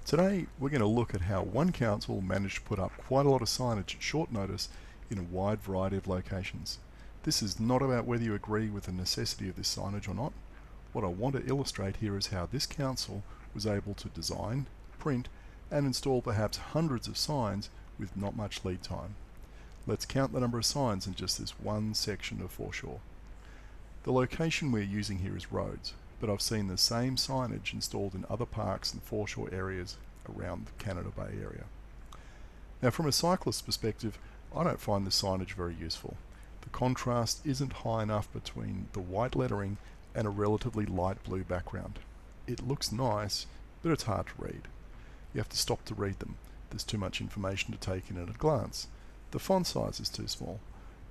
Today we're going to look at how one council managed to put up quite a lot of signage at short notice in a wide variety of locations. This is not about whether you agree with the necessity of this signage or not. What I want to illustrate here is how this council was able to design, print and install perhaps hundreds of signs with not much lead time. Let's count the number of signs in just this one section of foreshore. The location we're using here is roads, but I've seen the same signage installed in other parks and foreshore areas around the Canada Bay area. Now from a cyclist's perspective, I don't find this signage very useful. The contrast isn't high enough between the white lettering and a relatively light blue background. It looks nice, but it's hard to read. You have to stop to read them. There's too much information to take in at a glance. The font size is too small.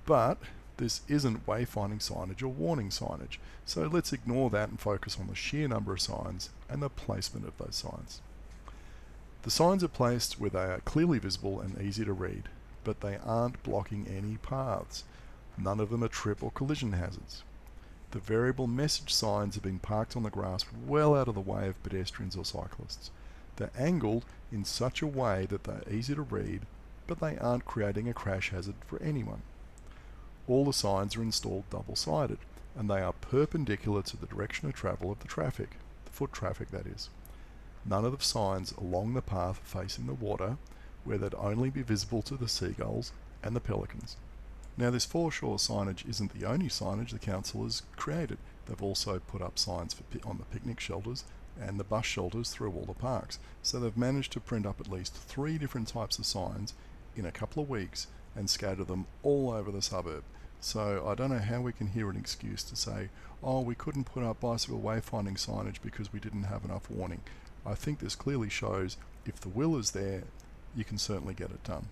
But this isn't wayfinding signage or warning signage, so let's ignore that and focus on the sheer number of signs and the placement of those signs. The signs are placed where they are clearly visible and easy to read, but they aren't blocking any paths. None of them are trip or collision hazards. The variable message signs have been parked on the grass well out of the way of pedestrians or cyclists. They're angled in such a way that they're easy to read, but they aren't creating a crash hazard for anyone. All the signs are installed double-sided, and they are perpendicular to the direction of travel of the traffic, the foot traffic that is. None of the signs along the path facing the water, where they'd only be visible to the seagulls and the pelicans. Now this foreshore signage isn't the only signage the council has created. They've also put up signs on the picnic shelters and the bus shelters through all the parks. So they've managed to print up at least 3 different types of signs in a couple of weeks and scatter them all over the suburb. So I don't know how we can hear an excuse to say, oh, we couldn't put up bicycle wayfinding signage because we didn't have enough warning. I think this clearly shows if the will is there, you can certainly get it done.